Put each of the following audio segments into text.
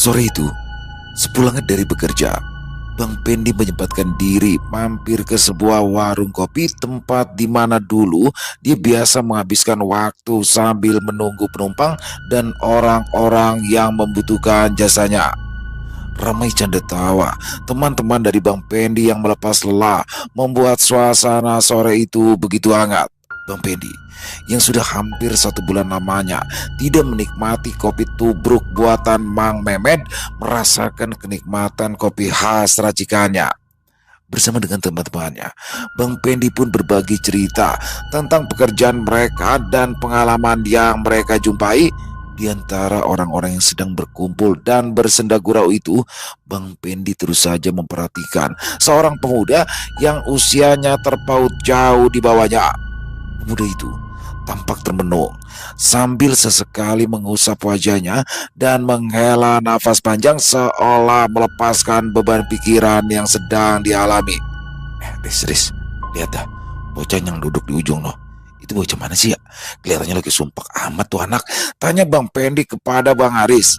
Sore itu, sepulangnya dari bekerja, Bang Pendi menyempatkan diri mampir ke sebuah warung kopi tempat di mana dulu dia biasa menghabiskan waktu sambil menunggu penumpang dan orang-orang yang membutuhkan jasanya. Ramai canda tawa teman-teman dari Bang Pendi yang melepas lelah membuat suasana sore itu begitu hangat. Bang Pendi yang sudah hampir 1 bulan lamanya tidak menikmati kopi tubruk buatan Mang Memed merasakan kenikmatan kopi khas racikannya. Bersama dengan teman-temannya, Bang Pendi pun berbagi cerita tentang pekerjaan mereka dan pengalaman yang mereka jumpai. Di antara orang-orang yang sedang berkumpul dan bersenda gurau itu, Bang Pendi terus saja memperhatikan seorang pemuda yang usianya terpaut jauh di bawahnya. Pemuda itu tampak termenung sambil sesekali mengusap wajahnya dan menghela nafas panjang seolah melepaskan beban pikiran yang sedang dialami. Riz, lihat dah, bocah yang duduk di ujung noh. Itu bocah mana sih ya? Kelihatannya lagi sumpah amat tuh anak. Tanya Bang Pendi kepada Bang Aris.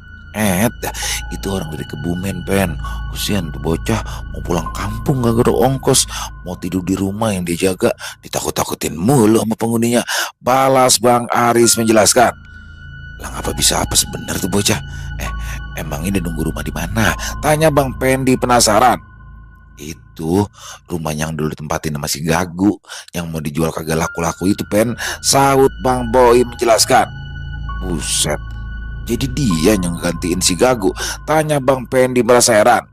Itu orang dari Kebumen, Pen. Kasian tuh bocah, mau pulang kampung gak ada ongkos, mau tidur di rumah yang dia jaga ditakut-takutin mulu sama penghuninya. Balas Bang Aris menjelaskan. Lah ngapa bisa apa sebenarnya tuh bocah? Emang ini nunggu rumah di mana? Tanya Bang Pendi penasaran. Itu rumah yang dulu ditempatin sama si Gagu yang mau dijual kagak laku-laku itu, Pen. Sahut Bang Boy menjelaskan. Buset, jadi dia yang gantiin si Gagu? Tanya Bang Pendi merasa heran.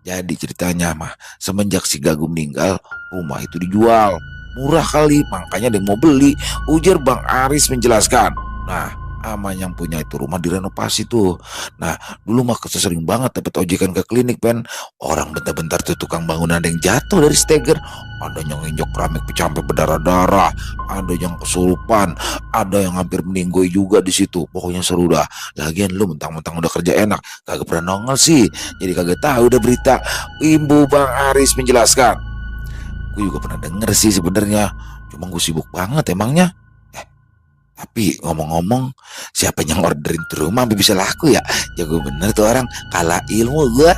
Jadi ceritanya mah semenjak si Gagu meninggal, rumah itu dijual. Murah kali, makanya ada yang mau beli, ujar Bang Aris menjelaskan. Nah, aman yang punya itu rumah direnovasi tuh. Nah, dulu mah sering banget dapat ojekan ke klinik, Pen. Orang bentar-bentar tuh tukang bangunan ada yang jatuh dari steger, ada yang nginjok keramik pecah sampai berdarah-darah, ada yang kesurupan, ada yang hampir meninggoy juga di situ. Pokoknya seru dah. Lagian lu mentang-mentang udah kerja enak, kagak pernah nongol sih, jadi kagak tahu udah berita. Ibu Bang Aris menjelaskan. Gue juga pernah denger sih sebenarnya, cuma gue sibuk banget emangnya. Tapi ngomong-ngomong, siapa yang orderin tuh rumah sampai bisa laku ya? Jago bener tuh orang, kalah ilmu gua.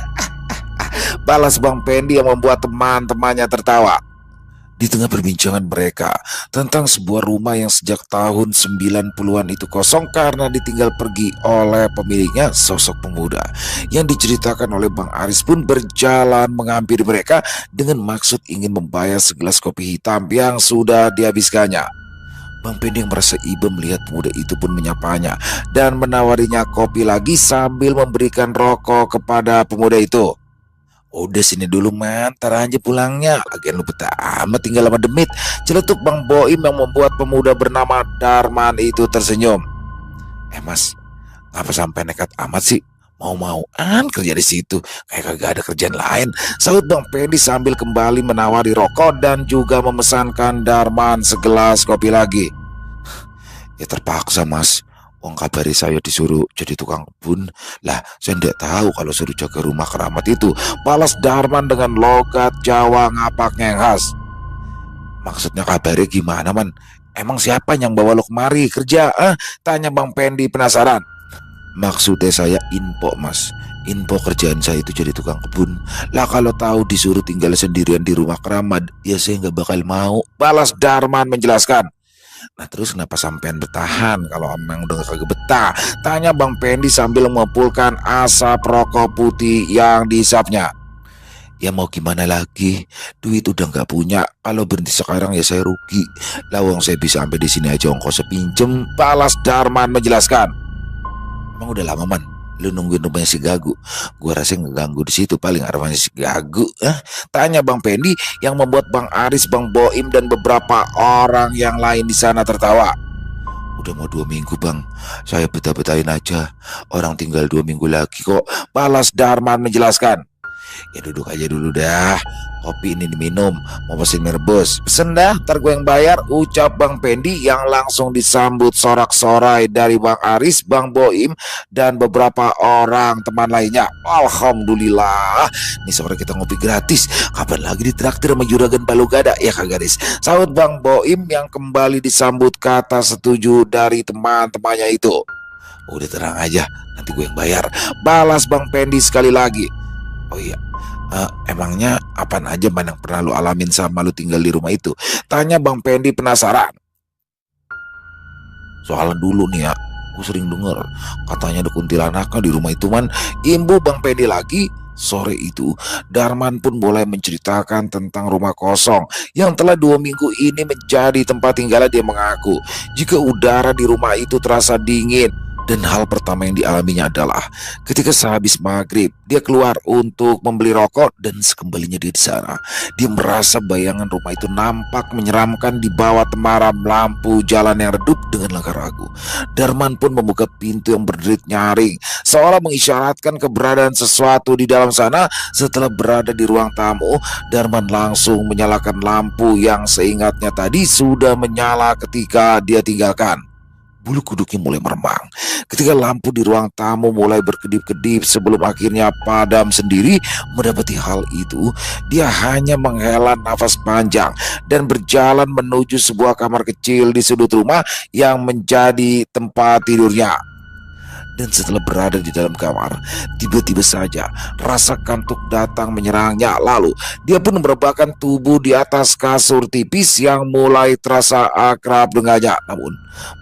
Balas Bang Pendi yang membuat teman-temannya tertawa. Di tengah perbincangan mereka tentang sebuah rumah yang sejak tahun 90-an itu kosong karena ditinggal pergi oleh pemiliknya, sosok pemuda yang diceritakan oleh Bang Aris pun berjalan menghampiri mereka dengan maksud ingin membayar segelas kopi hitam yang sudah dihabiskannya. Bang Pendi yang merasa iba melihat pemuda itu pun menyapanya dan menawarinya kopi lagi sambil memberikan rokok kepada pemuda itu. Udah sini dulu man, ntar aja pulangnya, lagian lu betah amat tinggal lama demit, celetuk Bang Boim yang membuat pemuda bernama Darman itu tersenyum. Mas, ngapa sampai nekat amat sih? Mau-mauan kerja di situ, kayak kagak ada kerjaan lain, sahut Bang Pendi sambil kembali menawari rokok dan juga memesankan Darman segelas kopi lagi. Ya terpaksa mas, uang kabari saya disuruh jadi tukang kebun. Lah saya tidak tahu kalau suruh jaga rumah keramat itu, balas Darman dengan logat Jawa ngapaknya yang khas. Maksudnya kabarnya gimana man? Emang siapa yang bawa lo kemari kerja? Tanya Bang Pendi penasaran. Maksudnya saya info mas, info kerjaan saya itu jadi tukang kebun. Lah kalau tahu disuruh tinggal sendirian di rumah keramat, ya saya nggak bakal mau, balas Darman menjelaskan. Nah terus kenapa sampean bertahan kalau emang udah kagak betah? Tanya Bang Pendi sambil mengumpulkan asap rokok putih yang dihisapnya. Ya mau gimana lagi, duit udah nggak punya, kalau berhenti sekarang ya saya rugi. Lawang saya bisa sampai di sini aja ongkos pinjem, balas Darman menjelaskan. Emang udah lama man lu nungguin rumahnya si Gagu? Gua rasa ngeganggu di situ paling arwahnya si Gagu. Tanya Bang Pendi yang membuat Bang Aris, Bang Boim dan beberapa orang yang lain di sana tertawa. Udah mau 2 minggu bang, saya betah-betahin aja. Orang tinggal 2 minggu lagi kok, balas Darman menjelaskan. Ya duduk aja dulu dah, kopi ini diminum, mau pesen merebus, pesen dah, ntar gue yang bayar, ucap Bang Pendi yang langsung disambut sorak-sorai dari Bang Aris, Bang Boim dan beberapa orang teman lainnya. Alhamdulillah, nih sore kita ngopi gratis, kapan lagi ditraktir sama Juragan Balugada ya kagak Riz? Sahut Bang Boim yang kembali disambut kata setuju dari teman-temannya itu. Udah tenang aja, nanti gue yang bayar, balas Bang Pendi sekali lagi. Oh iya, emangnya apaan aja man yang pernah lu alamin sama lu tinggal di rumah itu? Tanya Bang Pendi penasaran. Soalnya dulu nih ya, gue sering denger katanya ada kuntilanaknya di rumah itu man. Imbu Bang Pendi lagi. Sore itu, Darman pun mulai menceritakan tentang rumah kosong yang telah 2 minggu ini menjadi tempat tinggalnya. Dia mengaku jika udara di rumah itu terasa dingin. Dan hal pertama yang dialaminya adalah ketika sehabis maghrib, dia keluar untuk membeli rokok dan sekembalinya dia di sana, dia merasa bayangan rumah itu nampak menyeramkan di bawah temaram lampu jalan yang redup dengan langkah ragu. Darman pun membuka pintu yang berderit nyaring, seolah mengisyaratkan keberadaan sesuatu di dalam sana. Setelah berada di ruang tamu, Darman langsung menyalakan lampu yang seingatnya tadi sudah menyala ketika dia tinggalkan. Bulu kuduknya mulai meremang ketika lampu di ruang tamu mulai berkedip-kedip sebelum akhirnya padam sendiri. Mendapati hal itu, dia hanya menghela nafas panjang dan berjalan menuju sebuah kamar kecil di sudut rumah yang menjadi tempat tidurnya. Dan setelah berada di dalam kamar, tiba-tiba saja rasa kantuk datang menyerangnya. Lalu dia pun merebahkan tubuh di atas kasur tipis yang mulai terasa akrab dengannya. Namun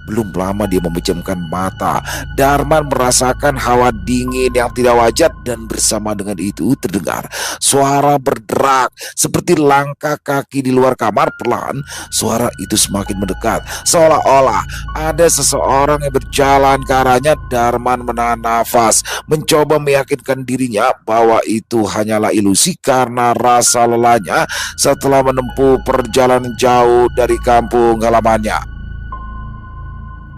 belum lama dia memejamkan mata, Darman merasakan hawa dingin yang tidak wajar. Dan bersama dengan itu terdengar suara berderak seperti langkah kaki di luar kamar. Perlahan suara itu semakin mendekat, seolah-olah ada seseorang yang berjalan ke arahnya. Darman menahan nafas, mencoba meyakinkan dirinya bahwa itu hanyalah ilusi karena rasa lelahnya setelah menempuh perjalanan jauh dari kampung halamannya.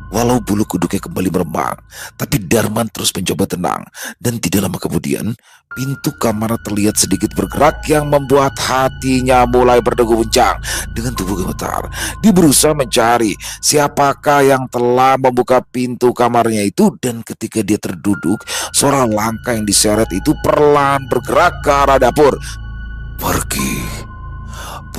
Walau bulu kuduknya kembali meremang, tapi Darman terus mencoba tenang. Dan tidak lama kemudian, pintu kamar terlihat sedikit bergerak yang membuat hatinya mulai berdegup kencang. Dengan tubuh gemetar, dia berusaha mencari siapakah yang telah membuka pintu kamarnya itu. Dan ketika dia terduduk, suara langkah yang diseret itu perlahan bergerak ke arah dapur.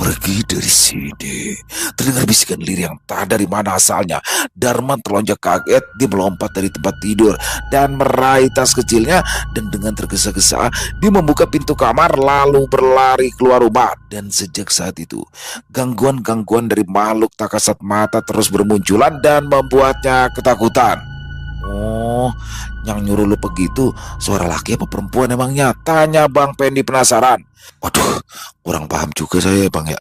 Pergi dari sini. Terdengar bisikan lirih yang tak dari mana asalnya. Darman terlonjak kaget. Dia melompat dari tempat tidur dan meraih tas kecilnya. Dan dengan tergesa-gesa dia membuka pintu kamar lalu berlari keluar rumah. Dan sejak saat itu, gangguan-gangguan dari makhluk tak kasat mata terus bermunculan dan membuatnya ketakutan. Oh, yang nyuruh lu begitu suara laki apa perempuan emangnya? Tanya Bang Pendi penasaran. Waduh, kurang paham juga saya Bang ya.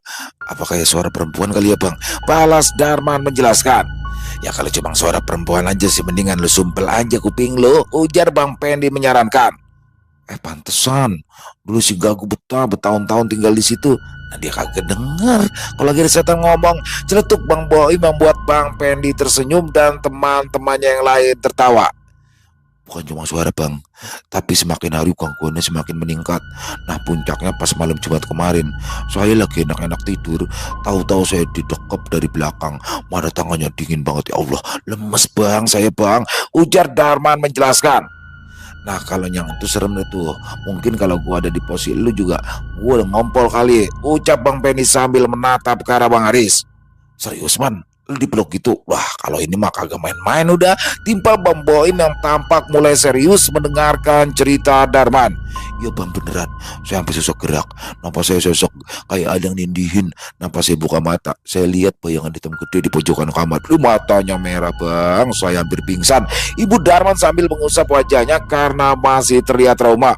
Apa kayak suara perempuan kali ya Bang? Balas Darman menjelaskan. Ya kalau cuma suara perempuan aja sih mendingan lu sumpel aja kuping lu, ujar Bang Pendi menyarankan. Pantesan dulu si Gagu betah bertahun-tahun tinggal di situ. Nah dia kagak denger kalau lagi ada setan ngomong. Celetuk Bang Boim membuat Bang Pendi tersenyum dan teman-temannya yang lain tertawa. Bukan cuma suara Bang, tapi semakin hari gangguannya semakin meningkat. Nah puncaknya pas malam Jumat kemarin, saya lagi enak-enak tidur, tahu-tahu saya didekap dari belakang. Mana tangannya dingin banget. Ya Allah, lemes Bang saya Bang, ujar Darman menjelaskan. Nah kalau yang itu serem itu, mungkin kalau gua ada di posisi lu juga gua udah ngompol kali, ucap Bang Penny sambil menatap ke arah Bang Haris. Serius man, lu dipeluk gitu? Wah kalau ini mah kagak main-main udah, timpal Bang Boim yang tampak mulai serius mendengarkan cerita Darman. Ya Bang beneran, saya sampai sosok gerak. Nampak saya sosok kayak ada yang nindihin. Nampak saya buka mata, saya lihat bayangan hitam gede di pojokan kamar. Lu matanya merah Bang, saya hampir pingsan. Ibu Darman sambil mengusap wajahnya karena masih terlihat trauma.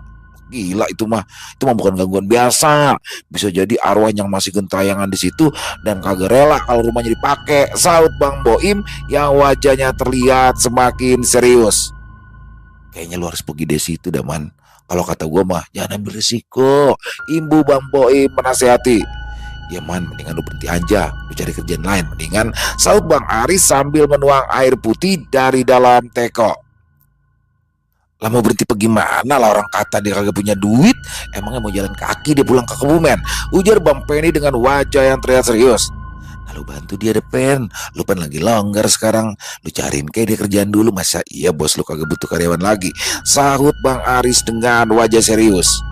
Gila itu mah bukan gangguan biasa. Bisa jadi arwah yang masih gentayangan di situ dan kagak rela kalau rumahnya dipakai, saut Bang Boim yang wajahnya terlihat semakin serius. Kayaknya lu harus pergi dari situ dah man. Kalau kata gue mah jangan ambil risiko, imbu Bang Boim menasehati. Ya man, mendingan lu berhenti aja, lu cari kerjaan lain mendingan, saut Bang Aris sambil menuang air putih dari dalam teko. Lah mau berhenti pergi mana lah, orang kata dia kagak punya duit, emangnya mau jalan kaki dia pulang ke Kebumen, ujar Bang Penny dengan wajah yang terlihat serius. Nah, lu bantu dia depan, lu kan lagi longgar sekarang, lu cariin kayak dia kerjaan dulu. Masa iya bos lu kagak butuh karyawan lagi, sahut Bang Aris dengan wajah serius.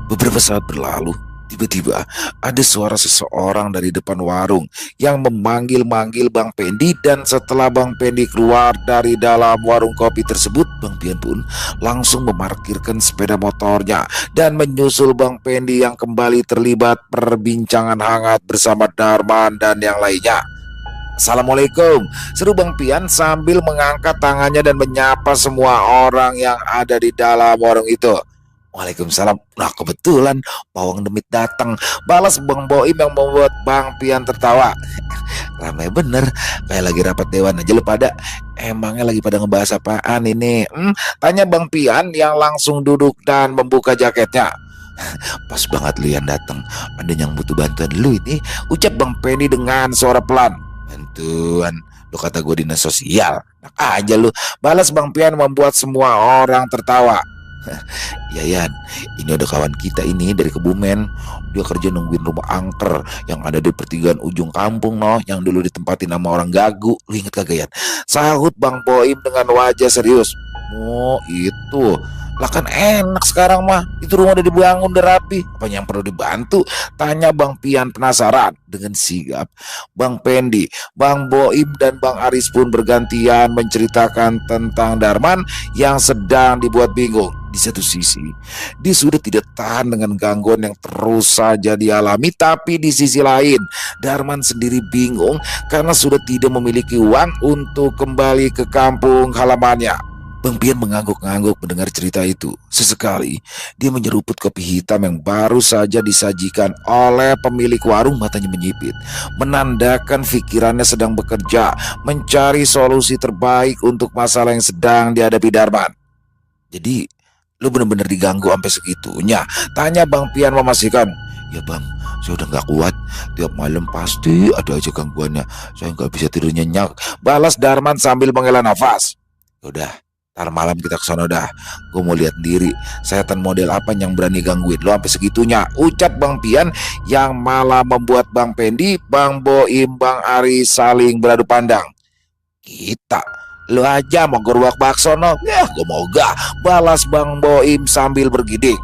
Beberapa saat berlalu, Tiba-tiba ada suara seseorang dari depan warung yang memanggil-manggil Bang Pendi, dan setelah Bang Pendi keluar dari dalam warung kopi tersebut, Bang Pian pun langsung memarkirkan sepeda motornya dan menyusul Bang Pendi yang kembali terlibat perbincangan hangat bersama Darman dan yang lainnya. Assalamualaikum, seru Bang Pian sambil mengangkat tangannya dan menyapa semua orang yang ada di dalam warung itu. Waalaikumsalam. Nah kebetulan Pawang Demit datang, balas Bang Boim yang membuat Bang Pian tertawa. Ramai bener, kayak lagi rapat dewan aja lu pada. Emangnya lagi pada ngebahas apaan ini? Tanya Bang Pian yang langsung duduk dan membuka jaketnya. Pas banget lu yang datang, ada yang butuh bantuan lu ini, ucap Bang Penny dengan suara pelan. Bantuan? Lu kata gue dinas sosial? Enak aja lu, balas Bang Pian membuat semua orang tertawa. Ya Yan, ini ada kawan kita ini dari Kebumen. Dia kerja nungguin rumah angker yang ada di pertigaan ujung kampung yang dulu ditempatin sama orang gagu. Lu inget kagak Yan? Sahut Bang Boim dengan wajah serius. Oh itu, lah kan enak sekarang mah. Itu rumah udah dibangun, udah rapi. Apanya yang perlu dibantu? Tanya Bang Pian penasaran. Dengan sigap, Bang Pendi, Bang Boim, dan Bang Aris pun bergantian menceritakan tentang Darman yang sedang dibuat bingung. Di satu sisi, dia sudah tidak tahan dengan gangguan yang terus saja dialami. Tapi di sisi lain, Darman sendiri bingung karena sudah tidak memiliki uang untuk kembali ke kampung halamannya. Bang Pian mengangguk-angguk mendengar cerita itu. Sesekali dia menyeruput kopi hitam yang baru saja disajikan oleh pemilik warung. Matanya menyipit, menandakan pikirannya sedang bekerja mencari solusi terbaik untuk masalah yang sedang dihadapi Darman. Jadi lu bener-bener diganggu sampai segitunya? Tanya Bang Pian memastikan. Ya bang, saya udah gak kuat. Tiap malam pasti ada aja gangguannya. Saya gak bisa tidur nyenyak, balas Darman sambil menghela nafas. Udah, ntar malam kita kesana dah. Gue mau lihat diri setan model apa yang berani gangguin lo sampai segitunya, ucap Bang Pian yang malah membuat Bang Pendi, Bang Boim, Bang Aris saling beradu pandang. Kita, lo aja mau gerwak baksono, ya gue mau gak, balas Bang Boim sambil bergidik.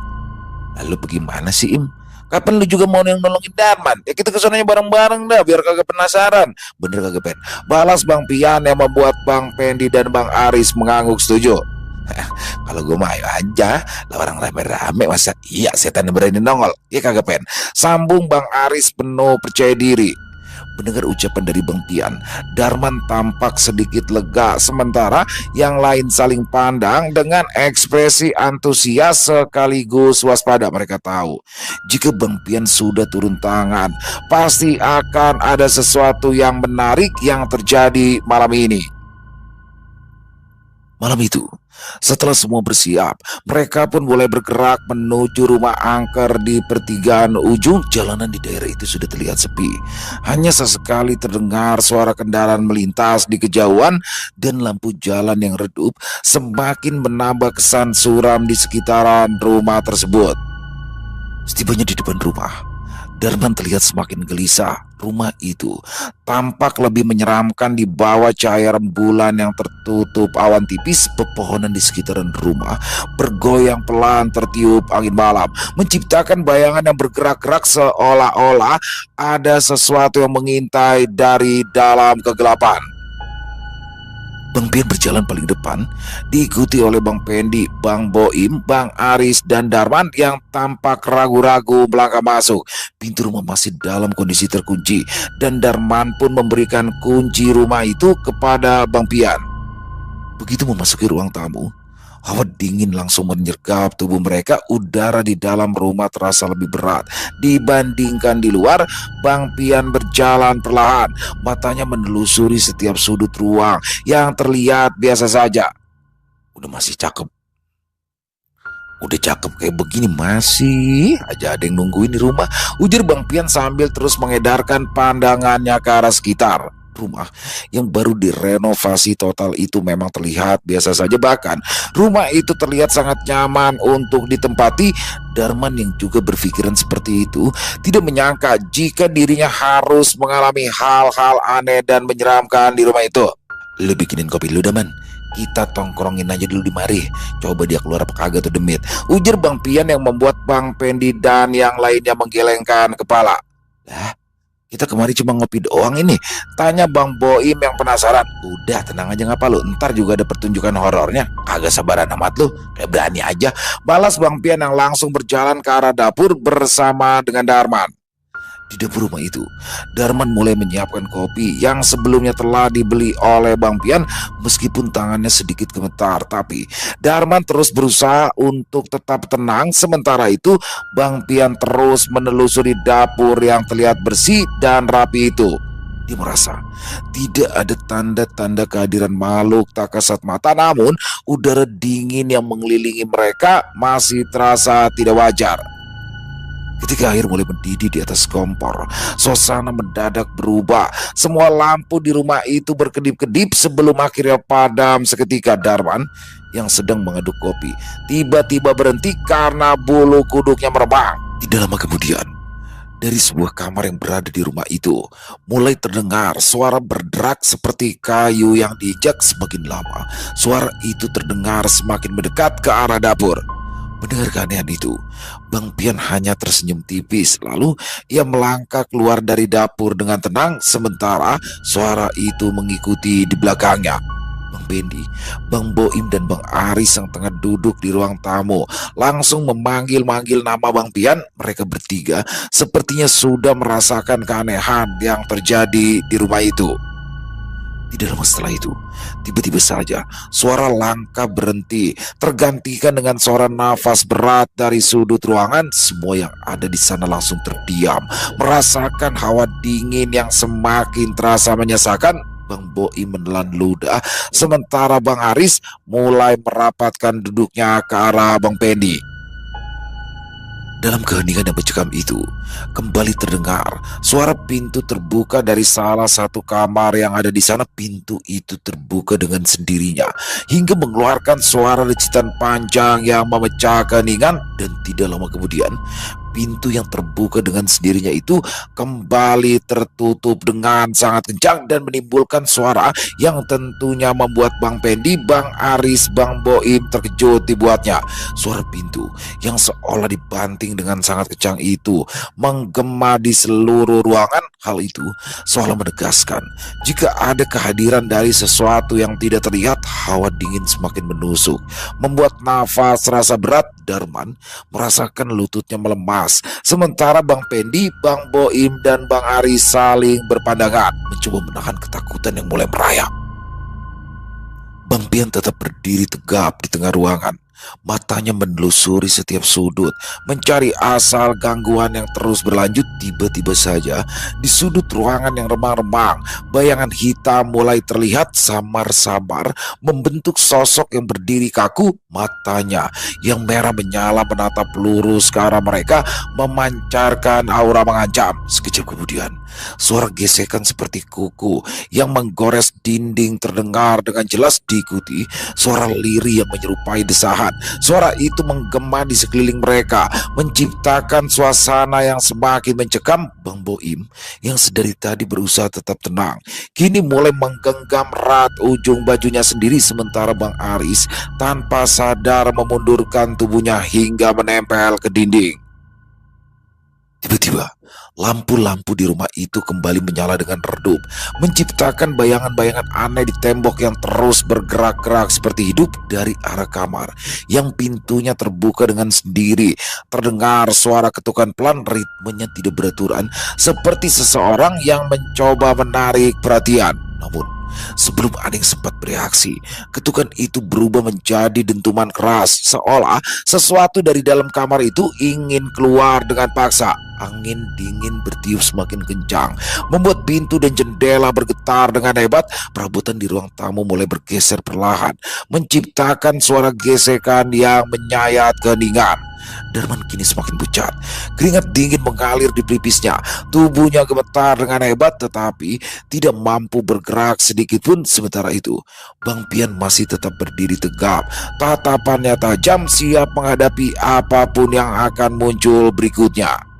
Lalu bagaimana sih Im? Kapan lu juga mau yang nolongin Darman? Ya kita kesananya bareng-bareng dah biar kagak penasaran. Bener kagak Pen? Balas Bang Pian yang membuat Bang Pendi dan Bang Aris mengangguk setuju. Kalau gue mah ayo aja, lah orang rame-rame masa iya setan berani nongol? Ya kagak Pen? Sambung Bang Aris penuh percaya diri. Mendengar ucapan dari Bang Pian, Darman tampak sedikit lega, sementara yang lain saling pandang dengan ekspresi antusias sekaligus waspada. Mereka tahu jika Bang Pian sudah turun tangan, pasti akan ada sesuatu yang menarik yang terjadi malam ini. Malam itu, setelah semua bersiap, mereka pun mulai bergerak menuju rumah angker di pertigaan ujung. Jalanan di daerah itu sudah terlihat sepi. Hanya sesekali terdengar suara kendaraan melintas di kejauhan, dan lampu jalan yang redup semakin menambah kesan suram di sekitaran rumah tersebut. Setibanya di depan rumah, Darman terlihat semakin gelisah. Rumah itu tampak lebih menyeramkan di bawah cahaya rembulan yang tertutup awan tipis. Pepohonan di sekitaran rumah bergoyang pelan tertiup angin malam, menciptakan bayangan yang bergerak-gerak seolah-olah ada sesuatu yang mengintai dari dalam kegelapan. Bang Pian berjalan paling depan, diikuti oleh Bang Pendi, Bang Boim, Bang Aris, dan Darman yang tampak ragu-ragu melangkah masuk. Pintu rumah masih dalam kondisi terkunci, dan Darman pun memberikan kunci rumah itu kepada Bang Pian. Begitu memasuki ruang tamu, hawa dingin langsung menyergap tubuh mereka. Udara di dalam rumah terasa lebih berat dibandingkan di luar. Bang Pian berjalan perlahan, matanya menelusuri setiap sudut ruang yang terlihat biasa saja. Udah cakep kayak begini masih aja ada yang nungguin di rumah, ujar Bang Pian sambil terus mengedarkan pandangannya ke arah sekitar. Rumah yang baru direnovasi total itu memang terlihat biasa saja, bahkan rumah itu terlihat sangat nyaman untuk ditempati. Darman yang juga berpikiran seperti itu tidak menyangka jika dirinya harus mengalami hal-hal aneh dan menyeramkan di rumah itu. Lu bikinin kopi lu Daman, Kita tongkrongin aja dulu di mari. Coba dia keluar apa kagak tuh demit, ujar Bang Pian yang membuat Bang Pendi dan yang lainnya menggelengkan kepala. Lah, kita kemari cuma ngopi doang ini, tanya Bang Boim yang penasaran. Udah tenang aja, ngapa lu, ntar juga ada pertunjukan horornya. Kagak sabaran amat lu, kayak berani aja, balas Bang Pian yang langsung berjalan ke arah dapur bersama dengan Darman. Di dapur rumah itu, Darman mulai menyiapkan kopi yang sebelumnya telah dibeli oleh Bang Pian. Meskipun tangannya sedikit gemetar, tapi Darman terus berusaha untuk tetap tenang. Sementara itu, Bang Pian terus menelusuri dapur yang terlihat bersih dan rapi itu. Dia merasa tidak ada tanda-tanda kehadiran makhluk tak kasat mata, namun udara dingin yang mengelilingi mereka masih terasa tidak wajar. Ketika air mulai mendidih di atas kompor, suasana mendadak berubah. Semua lampu di rumah itu berkedip-kedip sebelum akhirnya padam seketika. Darman yang sedang mengaduk kopi tiba-tiba berhenti karena bulu kuduknya merebah. Tidak lama kemudian, dari sebuah kamar yang berada di rumah itu mulai terdengar suara berderak seperti kayu yang diinjak. Semakin lama, suara itu terdengar semakin mendekat ke arah dapur. Mendengar keanehan itu, Bang Pian hanya tersenyum tipis. Lalu ia melangkah keluar dari dapur dengan tenang, sementara suara itu mengikuti di belakangnya. Bang Bendi, Bang Boim dan Bang Aris yang tengah duduk di ruang tamu langsung memanggil-manggil nama Bang Pian. Mereka bertiga sepertinya sudah merasakan keanehan yang terjadi di rumah itu. Tidak lama setelah itu, tiba-tiba saja suara langkah berhenti, tergantikan dengan suara nafas berat dari sudut ruangan. Semua yang ada di sana langsung terdiam, merasakan hawa dingin yang semakin terasa menyesakan. Bang Boim menelan ludah, sementara Bang Aris mulai merapatkan duduknya ke arah Bang Pendi. Dalam keheningan yang mencekam itu, kembali terdengar suara pintu terbuka dari salah satu kamar yang ada di sana. Pintu itu terbuka dengan sendirinya hingga mengeluarkan suara recitan panjang yang memecah keheningan. Dan tidak lama kemudian, pintu yang terbuka dengan sendirinya itu kembali tertutup dengan sangat kencang dan menimbulkan suara yang tentunya membuat Bang Pendi, Bang Aris, Bang Boim terkejut dibuatnya. Suara pintu yang seolah dibanting dengan sangat kencang itu menggema di seluruh ruangan. Hal itu seolah menegaskan jika ada kehadiran dari sesuatu yang tidak terlihat. Hawa dingin semakin menusuk, membuat nafas terasa berat. Darman merasakan lututnya melemas, sementara Bang Pendi, Bang Boim, dan Bang Aris saling berpandangan, mencoba menahan ketakutan yang mulai merayap. Bang Pian tetap berdiri tegap di tengah ruangan. Matanya menelusuri setiap sudut, mencari asal gangguan yang terus berlanjut. Tiba-tiba saja, di sudut ruangan yang remang-remang, bayangan hitam mulai terlihat samar-samar membentuk sosok yang berdiri kaku. Matanya yang merah menyala menatap lurus ke arah mereka, memancarkan aura mengancam. Sekejap kemudian, suara gesekan seperti kuku yang menggores dinding terdengar dengan jelas, diikuti suara lirih yang menyerupai desahan. Suara itu menggema di sekeliling mereka, menciptakan suasana yang semakin mencekam. Bang Boim yang sedari tadi berusaha tetap tenang, kini mulai menggenggam erat ujung bajunya sendiri, sementara Bang Aris tanpa sadar memundurkan tubuhnya hingga menempel ke dinding. Tiba-tiba, lampu-lampu di rumah itu kembali menyala dengan redup, menciptakan bayangan-bayangan aneh di tembok yang terus bergerak-gerak seperti hidup. Dari arah kamar yang pintunya terbuka dengan sendiri, terdengar suara ketukan pelan, ritmenya tidak beraturan, seperti seseorang yang mencoba menarik perhatian. Namun, sebelum ada yang sempat bereaksi, ketukan itu berubah menjadi dentuman keras, seolah sesuatu dari dalam kamar itu ingin keluar dengan paksa. Angin dingin bertiup semakin kencang, membuat pintu dan jendela bergetar dengan hebat. Perabotan di ruang tamu mulai bergeser perlahan, menciptakan suara gesekan yang menyayat keheningan. Darman kini semakin pucat, keringat dingin mengalir di pelipisnya. Tubuhnya gemetar dengan hebat, tetapi tidak mampu bergerak sedikit pun. Sementara itu, Bang Pian masih tetap berdiri tegap, tatapannya tajam, siap menghadapi apapun yang akan muncul berikutnya.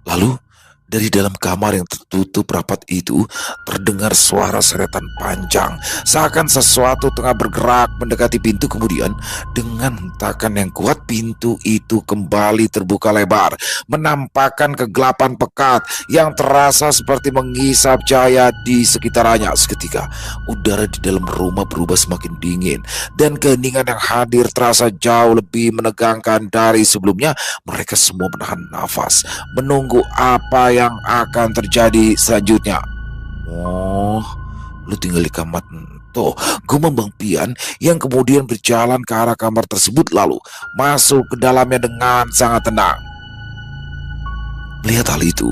Lalu, Dari dalam kamar yang tertutup rapat itu terdengar suara seretan panjang, seakan sesuatu tengah bergerak mendekati pintu. Kemudian dengan hentakan yang kuat, pintu itu kembali terbuka lebar, menampakkan kegelapan pekat yang terasa seperti menghisap cahaya di sekitarnya. Seketika udara di dalam rumah berubah semakin dingin, dan keheningan yang hadir terasa jauh lebih menegangkan dari sebelumnya. Mereka semua menahan nafas, menunggu apa yang akan terjadi selanjutnya. Oh, lu tinggal di kamar tuh, gumam Bang Pian yang kemudian berjalan ke arah kamar tersebut lalu masuk ke dalamnya dengan sangat tenang. Melihat hal itu,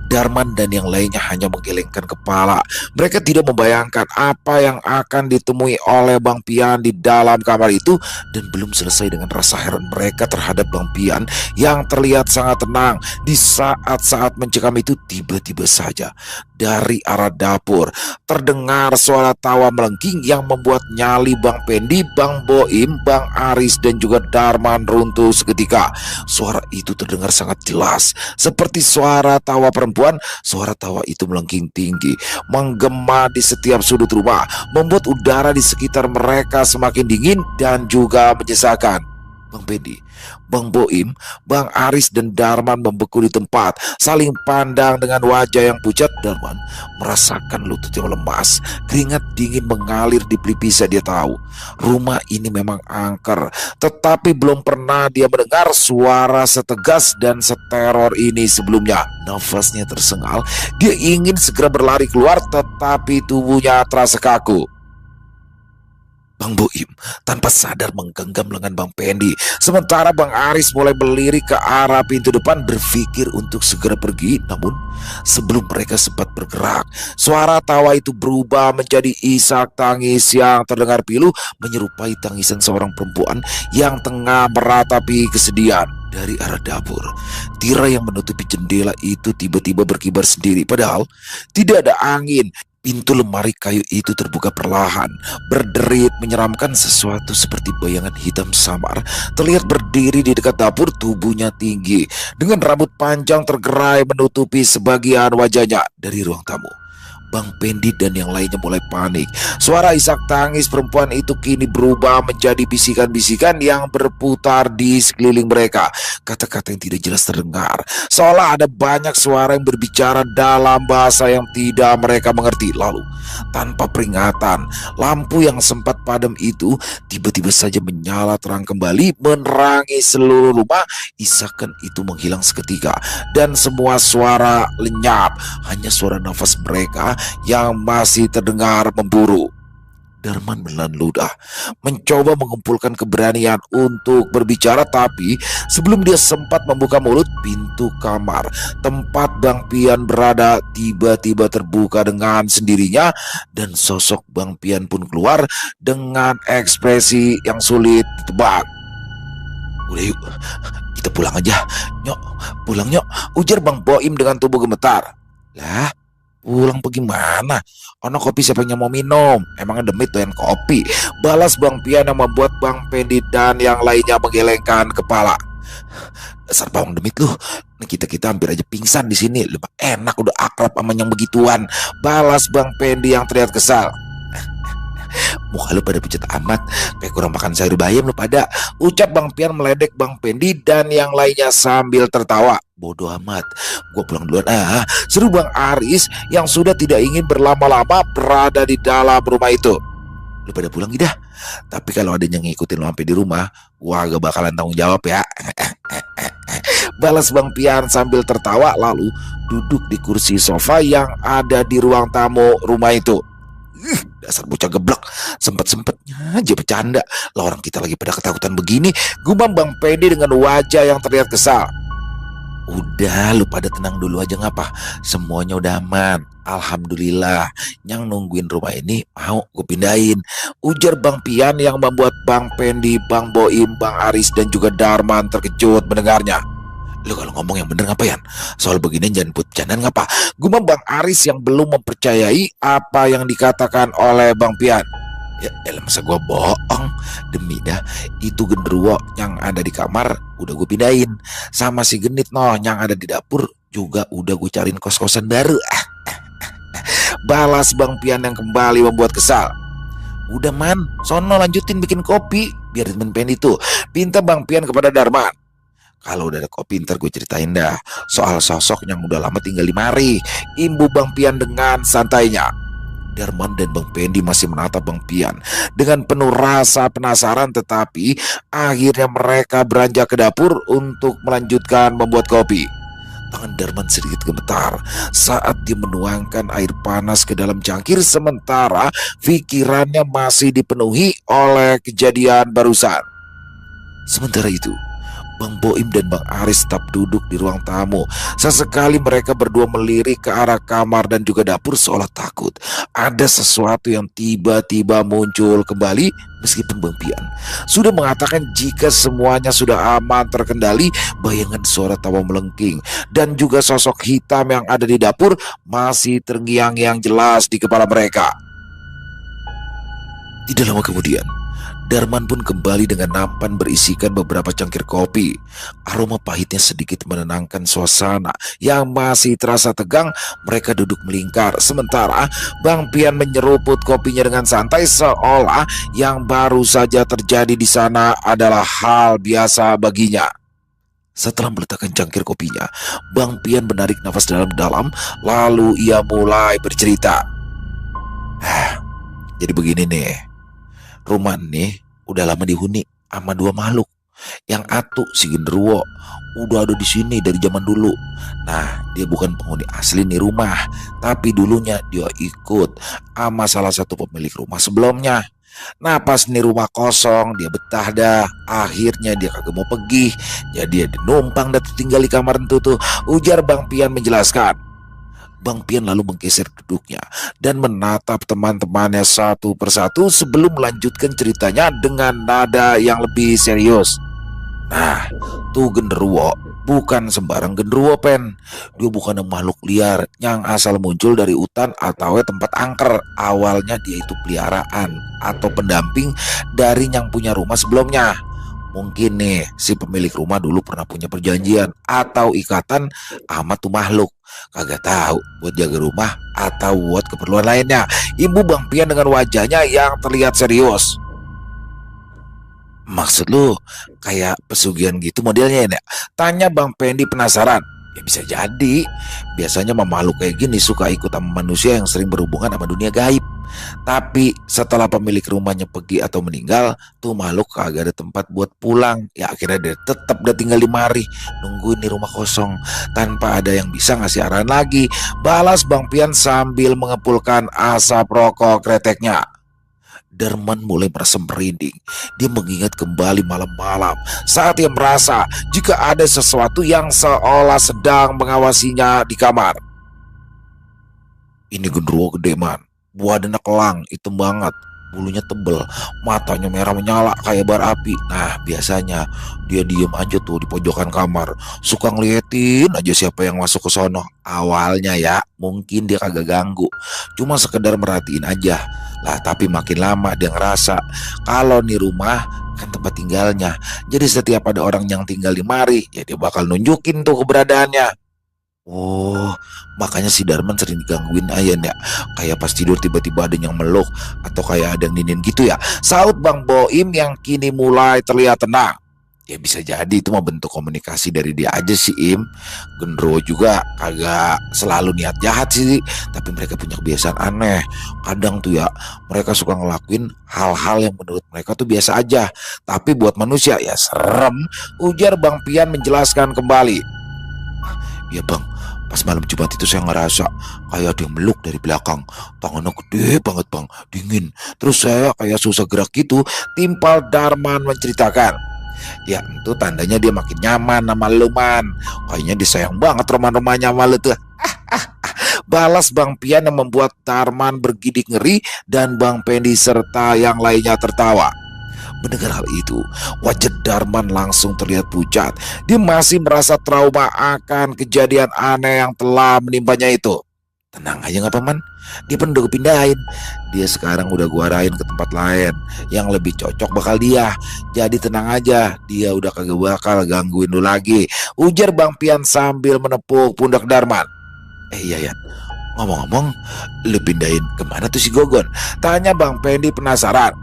Darman dan yang lainnya hanya menggelengkan kepala. Mereka tidak membayangkan apa yang akan ditemui oleh Bang Pian di dalam kamar itu, dan belum selesai dengan rasa heran mereka terhadap Bang Pian yang terlihat sangat tenang di saat-saat mencekam itu. Tiba-tiba saja dari arah dapur terdengar suara tawa melengking yang membuat nyali Bang Pendi, Bang Boim, Bang Aris dan juga Darman runtuh seketika. Suara itu terdengar sangat jelas, seperti suara tawa perempuan. Suara tawa itu melengking tinggi, menggema di setiap sudut rumah, membuat udara di sekitar mereka semakin dingin dan juga menyesakan. Bang Pendi, Bang Boim, Bang Aris dan Darman membeku di tempat, saling pandang dengan wajah yang pucat. Darman merasakan lutut yang lemas, keringat dingin mengalir di pelipisnya. Dia tahu rumah ini memang angker, tetapi belum pernah dia mendengar suara setegas dan seteror ini sebelumnya. Nafasnya tersengal, dia ingin segera berlari keluar, tetapi tubuhnya terasa kaku. Bang Boim tanpa sadar menggenggam lengan Bang Pendi, sementara Bang Aris mulai berdiri ke arah pintu depan berpikir untuk segera pergi. Namun sebelum mereka sempat bergerak, suara tawa itu berubah menjadi isak tangis yang terdengar pilu, menyerupai tangisan seorang perempuan yang tengah meratapi kesedihan. Dari arah dapur, tirai yang menutupi jendela itu tiba-tiba berkibar sendiri, padahal tidak ada angin. Pintu lemari kayu itu terbuka perlahan, berderit menyeramkan. Sesuatu seperti bayangan hitam samar terlihat berdiri di dekat dapur. Tubuhnya tinggi, dengan rambut panjang tergerai menutupi sebagian wajahnya. Dari ruang tamu, Bang Pendi dan yang lainnya mulai panik. Suara isak tangis perempuan itu kini berubah menjadi bisikan-bisikan yang berputar di sekeliling mereka. Kata-kata yang tidak jelas terdengar, seolah ada banyak suara yang berbicara dalam bahasa yang tidak mereka mengerti. Lalu, tanpa peringatan, lampu yang sempat padam itu tiba-tiba saja menyala terang kembali, menerangi seluruh rumah. Isakan itu menghilang seketika, dan semua suara lenyap. Hanya suara nafas mereka yang masih terdengar memburu. Darman menelan ludah, mencoba mengumpulkan keberanian untuk berbicara, tapi sebelum dia sempat membuka mulut, pintu kamar tempat Bang Pian berada tiba-tiba terbuka dengan sendirinya, dan sosok Bang Pian pun keluar dengan ekspresi yang sulit ditebak. Udah yuk, kita pulang aja. Nyok, pulang nyok, ujar Bang Boim dengan tubuh gemetar. Lah, pulang pergi mana? Ono kopi siapa yang mau minum? Emangnya demit doyan kopi? Balas Bang Pian yang membuat Bang Pendi dan yang lainnya menggelengkan kepala. Dasar bawang demit lu. Kita hampir aja pingsan di sini. Lu enak udah akrab sama yang begituan. Balas Bang Pendi yang terlihat kesal. Muka lu pada pucat amat, kayak kurang makan sayur bayam lu pada, ucap Bang Pian meledek Bang Pendi dan yang lainnya sambil tertawa. Bodoh amat, gue pulang duluan seru Bang Aris yang sudah tidak ingin berlama-lama berada di dalam rumah itu. Lu pada pulang dah, tapi kalau ada yang ngikutin lu sampai di rumah, gua gak bakalan tanggung jawab ya. Balas Bang Pian sambil tertawa lalu duduk di kursi sofa yang ada di ruang tamu rumah itu. Dasar bocah geblek, sempet-sempetnya aja bercanda. Lah orang kita lagi pada ketakutan begini, gumam Bang Pendi dengan wajah yang terlihat kesal. Udah, lu pada tenang dulu aja ngapa? Semuanya udah aman, alhamdulillah. Yang nungguin rumah ini mau gue pindahin, ujar Bang Pian yang membuat Bang Pendi, Bang Boim, Bang Aris dan juga Darman terkejut mendengarnya. Lu kalau ngomong yang bener ngapain? Soal beginian jangan put bercandaan ngapa? Gumam Bang Aris yang belum mempercayai apa yang dikatakan oleh Bang Pian. Ya elah, masa gue bohong? Demi dah, itu genderuwo yang ada di kamar udah gue pindahin, sama si genit noh yang ada di dapur Juga udah gue cariin kos-kosan baru. Balas Bang Pian yang kembali membuat kesal. Udah man, sono lanjutin bikin kopi. Biar temen Pendi tuh, pinta Bang Pian kepada Darman. Kalau udah ada kopi ntar gue ceritain dah soal sosok yang udah lama tinggal di mari, imbu Bang Pian dengan santainya. Darman dan Bang Pendi masih menatap Bang Pian dengan penuh rasa penasaran, tetapi akhirnya mereka beranjak ke dapur untuk melanjutkan membuat kopi. Tangan Darman sedikit gemetar saat dia menuangkan air panas ke dalam cangkir, sementara pikirannya masih dipenuhi oleh kejadian barusan. Sementara itu, Bang Boim dan Bang Aris tetap duduk di ruang tamu. Sesekali mereka berdua melirik ke arah kamar dan juga dapur seolah takut ada sesuatu yang tiba-tiba muncul kembali. Meskipun Bang Pian sudah mengatakan jika semuanya sudah aman terkendali, bayangan suara tawa melengking dan juga sosok hitam yang ada di dapur masih terngiang-ngiang jelas di kepala mereka. Tidak lama kemudian, Darman pun kembali dengan nampan berisikan beberapa cangkir kopi. Aroma pahitnya sedikit menenangkan suasana yang masih terasa tegang. Mereka duduk melingkar, sementara Bang Pian menyeruput kopinya dengan santai seolah yang baru saja terjadi di sana adalah hal biasa baginya. Setelah meletakkan cangkir kopinya, Bang Pian menarik nafas dalam-dalam, lalu ia mulai bercerita. Jadi begini nih, rumah nih udah lama dihuni sama dua makhluk. Yang atu si genderuwo udah ada di sini dari zaman dulu. Nah, dia bukan penghuni asli nih rumah, tapi dulunya dia ikut sama salah satu pemilik rumah sebelumnya. Nah, pas nih rumah kosong, dia betah dah. Akhirnya dia kagak mau pergi, jadi dia numpang dan tinggal di kamar itu tuh, ujar Bang Pian menjelaskan. Bang Pian lalu menggeser duduknya dan menatap teman-temannya satu persatu sebelum melanjutkan ceritanya dengan nada yang lebih serius. Nah, tuh genderuwo bukan sembarang genderuwo, Pen. Dia bukan makhluk liar yang asal muncul dari hutan atau tempat angker. Awalnya dia itu peliharaan atau pendamping dari yang punya rumah sebelumnya. Mungkin nih si pemilik rumah dulu pernah punya perjanjian atau ikatan sama tuh makhluk. Kagak tahu buat jaga rumah atau buat keperluan lainnya. Ibu Bang Pian dengan wajahnya yang terlihat serius. Maksud lu kayak pesugihan gitu modelnya ya? Tanya Bang Pendi penasaran. Ya bisa jadi. Biasanya makhluk kayak gini suka ikut sama manusia yang sering berhubungan sama dunia gaib. Tapi setelah pemilik rumahnya pergi atau meninggal, tuh makhluk kagak ada tempat buat pulang. Ya akhirnya dia tetap udah tinggal di mari, nungguin di rumah kosong tanpa ada yang bisa ngasih arahan lagi. Balas Bang Pian sambil mengepulkan asap rokok kreteknya. Darman mulai merasa merinding. Dia mengingat kembali malam-malam saat dia merasa jika ada sesuatu yang seolah sedang mengawasinya di kamar. Ini genderuwo gede man, badannya kelang, hitam banget, bulunya tebel, matanya merah menyala kayak bara api. Nah biasanya dia diem aja tuh di pojokan kamar, suka ngeliatin aja siapa yang masuk ke sono. Awalnya ya mungkin dia kagak ganggu, cuma sekedar merhatiin aja lah. Tapi makin lama dia ngerasa kalau nih rumah kan tempat tinggalnya, jadi setiap ada orang yang tinggal di mari ya dia bakal nunjukin tuh keberadaannya. Oh, makanya si Darman sering digangguin Ayan ya. Kayak pas tidur tiba-tiba ada yang meluk atau kayak ada yang ninin gitu ya, saut Bang Boim yang kini mulai terlihat tenang. Ya bisa jadi itu mah bentuk komunikasi dari dia aja sih, Im. Gendro juga kagak selalu niat jahat sih, tapi mereka punya kebiasaan aneh. Kadang tuh ya mereka suka ngelakuin hal-hal yang menurut mereka tuh biasa aja, tapi buat manusia ya serem, ujar Bang Pian menjelaskan kembali. Ya bang, pas malam Jumat itu saya ngerasa kayak ada yang meluk dari belakang. Tangannya gede banget bang, dingin. Terus saya kayak susah gerak gitu, timpal Darman menceritakan. Ya itu tandanya dia makin nyaman sama lu man. Kayaknya disayang banget rumah-rumahnya sama lu tuh. Balas Bang Pian yang membuat Darman bergidik ngeri dan Bang Pendi serta yang lainnya tertawa. Mendengar hal itu, wajah Darman langsung terlihat pucat. Dia masih merasa trauma akan kejadian aneh yang telah menimpanya itu. Tenang aja nggak paman, dia pun udah pindahin. Dia sekarang udah gua arahin ke tempat lain yang lebih cocok bakal dia. Jadi tenang aja, dia udah kagak bakal gangguin lu lagi, ujar Bang Pian sambil menepuk pundak Darman. Iya ya, ngomong-ngomong, lu pindahin kemana tuh si Gogon? Tanya Bang Pendi penasaran.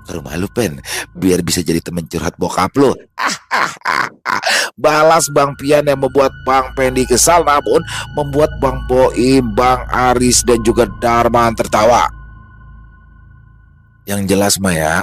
Ke rumah lu Pen, biar bisa jadi temen curhat bokap lu. Balas Bang Pian yang membuat Bang Pendi kesal, namun membuat Bang Boim, Bang Aris dan juga Darman tertawa. Yang jelas mah ya,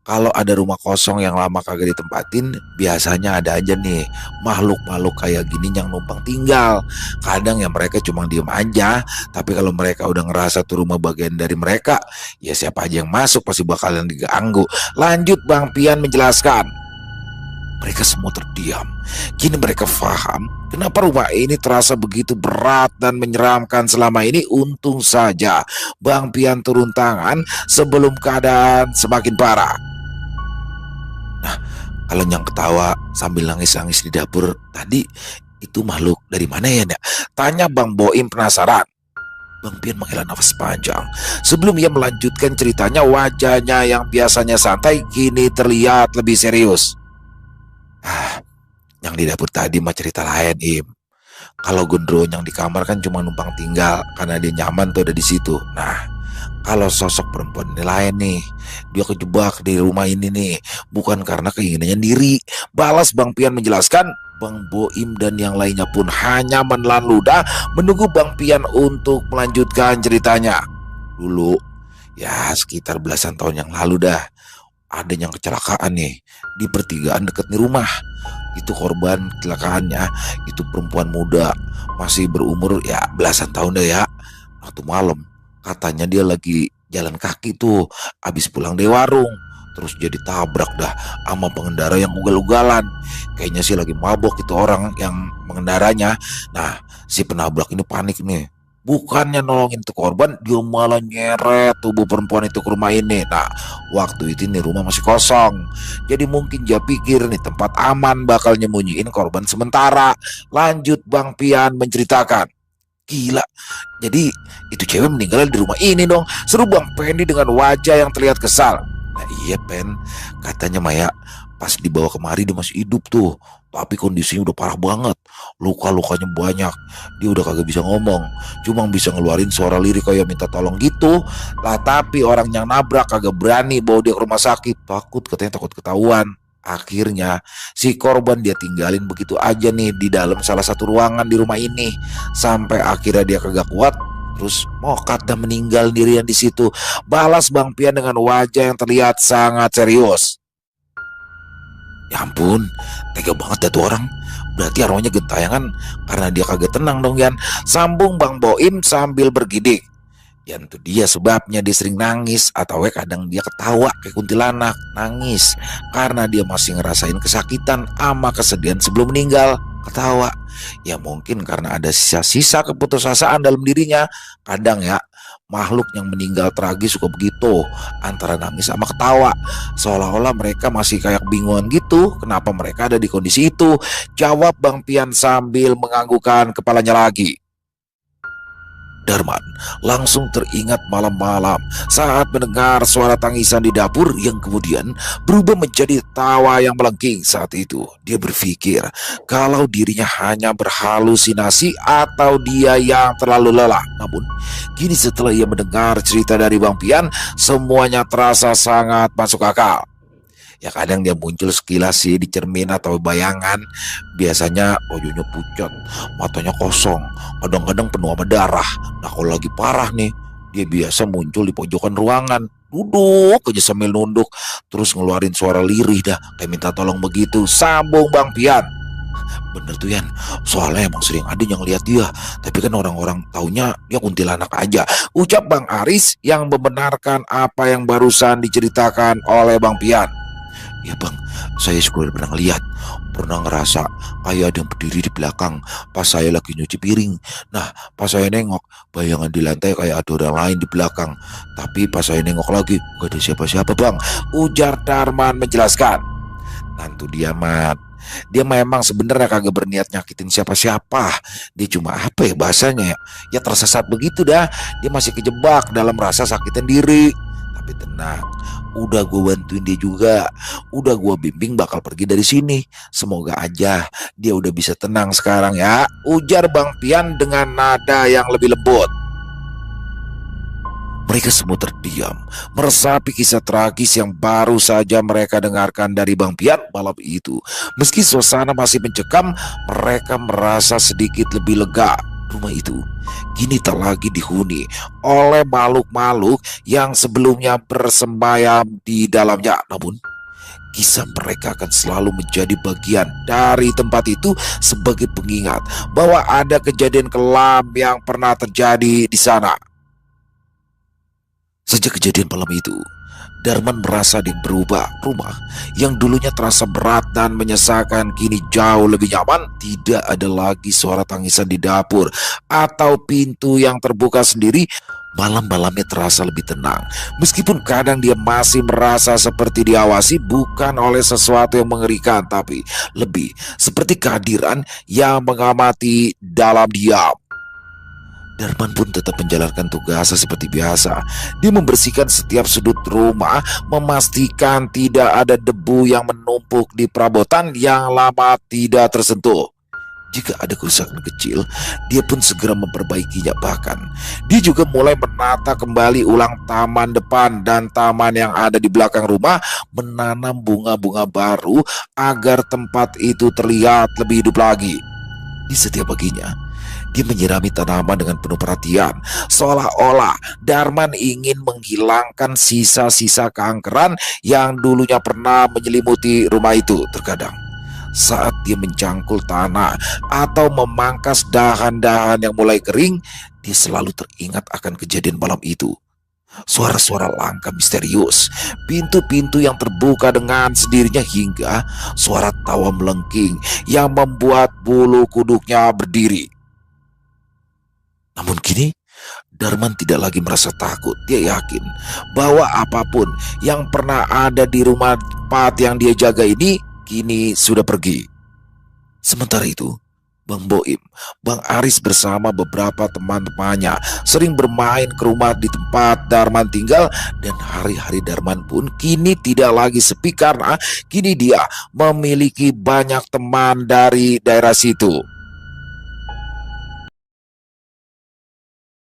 kalau ada rumah kosong yang lama kagak ditempatin, biasanya ada aja nih makhluk-makhluk kayak gini yang numpang tinggal. Kadang ya mereka cuma diem aja, tapi kalau mereka udah ngerasa tuh rumah bagian dari mereka, ya siapa aja yang masuk pasti bakalan diganggu. Lanjut Bang Pian menjelaskan. Mereka semua terdiam. Kini mereka paham kenapa rumah ini terasa begitu berat dan menyeramkan selama ini. Untung saja Bang Pian turun tangan sebelum keadaan semakin parah. Nah, kalau yang ketawa sambil nangis-nangis di dapur tadi, itu makhluk dari mana ya, Nak? Tanya Bang Boim penasaran. Bang Pian menghela nafas panjang. Sebelum ia melanjutkan ceritanya, wajahnya yang biasanya santai kini terlihat lebih serius. Yang di dapur tadi mah cerita lain, Im. Kalau Gondro yang di kamar kan cuma numpang tinggal karena dia nyaman tuh ada di situ. Nah, kalau sosok perempuan ini lain nih, dia kejebak di rumah ini nih, bukan karena keinginannya diri. Balas Bang Pian menjelaskan. Bang Boim dan yang lainnya pun hanya menelan ludah menunggu Bang Pian untuk melanjutkan ceritanya. Dulu, ya sekitar belasan tahun yang lalu dah, ada yang kecelakaan nih di pertigaan dekat nih rumah. Itu korban kecelakaannya itu perempuan muda, masih berumur ya belasan tahun deh ya. Waktu malam katanya dia lagi jalan kaki tuh abis pulang dari warung, terus jadi tabrak dah sama pengendara yang ugal-ugalan. Kayaknya sih lagi mabok itu orang yang mengendaranya. Nah, si penabrak ini panik nih, bukannya nolongin tuh korban, dia malah nyeret tubuh perempuan itu ke rumah ini. Nah, waktu itu nih rumah masih kosong, jadi mungkin dia pikir nih tempat aman bakal nyembunyiin korban sementara. Lanjut Bang Pian menceritakan. Gila, jadi itu cewek meninggal di rumah ini dong, seru Bang Pendi dengan wajah yang terlihat kesal. Nah iya Pen, katanya Maya pas dibawa kemari dia masih hidup tuh, tapi kondisinya udah parah banget, luka-lukanya banyak. Dia udah kagak bisa ngomong, cuma bisa ngeluarin suara lirik kayak minta tolong gitu lah. Tapi orang yang nabrak kagak berani bawa dia ke rumah sakit, katanya takut ketahuan. Akhirnya si korban dia tinggalin begitu aja nih di dalam salah satu ruangan di rumah ini, sampai akhirnya dia kagak kuat, terus mokat dan meninggal dirian di situ. Balas Bang Pian dengan wajah yang terlihat sangat serius. Ya ampun, tega banget dah tuh orang. Berarti arwahnya gentayangan karena dia kagak tenang dong Yan. Sambung Bang Boim sambil bergidik. Ya itu dia sebabnya dia sering nangis, atau kadang dia ketawa kayak kuntilanak. Nangis karena dia masih ngerasain kesakitan ama kesedihan sebelum meninggal. Ketawa ya mungkin karena ada sisa-sisa keputusasaan dalam dirinya. Kadang ya makhluk yang meninggal tragis suka begitu, antara nangis sama ketawa, seolah-olah mereka masih kayak bingungan gitu kenapa mereka ada di kondisi itu. Jawab Bang Pian sambil menganggukkan kepalanya lagi. Darman langsung teringat malam-malam saat mendengar suara tangisan di dapur yang kemudian berubah menjadi tawa yang melengking. Saat itu dia berpikir kalau dirinya hanya berhalusinasi atau dia yang terlalu lelah. Namun kini setelah ia mendengar cerita dari Bang Pian, semuanya terasa sangat masuk akal. Ya kadang dia muncul sekilas sih di cermin atau bayangan. Biasanya wajahnya pucat, matanya kosong, kadang-kadang penuh sama darah. Nah kalau lagi parah nih, dia biasa muncul di pojokan ruangan, duduk aja sambil nunduk, terus ngeluarin suara lirih dah kayak minta tolong begitu. Sambung Bang Pian. Bener tuh Yan, soalnya emang sering ada yang lihat dia, tapi kan orang-orang taunya dia kuntilanak aja, ucap Bang Aris yang membenarkan apa yang barusan diceritakan oleh Bang Pian. Ya bang, saya juga pernah lihat, pernah ngerasa kayak ada yang berdiri di belakang pas saya lagi nyuci piring. Nah pas saya nengok, bayangan di lantai kayak ada orang lain di belakang. Tapi pas saya nengok lagi, gak ada siapa-siapa bang, ujar Darman menjelaskan. Nantu dia mat, Dia memang sebenarnya kagak berniat nyakitin siapa-siapa. Dia cuma apa ya bahasanya ya? Ya tersesat begitu dah. Dia masih kejebak dalam rasa sakitin diri. Tapi tenang, udah gue bantuin dia juga. Udah gue bimbing bakal pergi dari sini. Semoga aja dia udah bisa tenang sekarang ya. Ujar Bang Pian dengan nada yang lebih lembut. Mereka semua terdiam, meresapi kisah tragis yang baru saja mereka dengarkan dari Bang Pian malam itu. Meski suasana masih mencekam, mereka merasa sedikit lebih lega. Rumah itu kini tak lagi dihuni oleh makhluk-makhluk yang sebelumnya bersembayam di dalamnya. Namun, kisah mereka akan selalu menjadi bagian dari tempat itu sebagai pengingat bahwa ada kejadian kelam yang pernah terjadi di sana. Sejak kejadian malam itu, Darman merasa dia berubah. Rumah yang dulunya terasa berat dan menyesakan kini jauh lebih nyaman. Tidak ada lagi suara tangisan di dapur atau pintu yang terbuka sendiri. Malam-malamnya terasa lebih tenang. Meskipun kadang dia masih merasa seperti diawasi bukan oleh sesuatu yang mengerikan, tapi lebih seperti kehadiran yang mengamati dalam diam. Darman pun tetap menjalankan tugasnya seperti biasa. Dia membersihkan setiap sudut rumah, memastikan tidak ada debu yang menumpuk di perabotan yang lama tidak tersentuh. Jika ada kerusakan kecil, dia pun segera memperbaikinya. Bahkan, dia juga mulai menata kembali ulang taman depan dan taman yang ada di belakang rumah, menanam bunga-bunga baru agar tempat itu terlihat lebih hidup lagi. Di setiap paginya, dia menyirami tanaman dengan penuh perhatian, seolah-olah Darman ingin menghilangkan sisa-sisa keangkeran yang dulunya pernah menyelimuti rumah itu. Terkadang, saat dia mencangkul tanah atau memangkas dahan-dahan yang mulai kering, dia selalu teringat akan kejadian malam itu. Suara-suara langkah misterius, pintu-pintu yang terbuka dengan sendirinya, hingga suara tawa melengking yang membuat bulu kuduknya berdiri. Namun kini, Darman tidak lagi merasa takut. Dia yakin bahwa apapun yang pernah ada di rumah tempat yang dia jaga ini, kini sudah pergi. Sementara itu, Bang Boim, Bang Aris bersama beberapa teman-temannya sering bermain ke rumah di tempat Darman tinggal, dan hari-hari Darman pun kini tidak lagi sepi karena kini dia memiliki banyak teman dari daerah situ.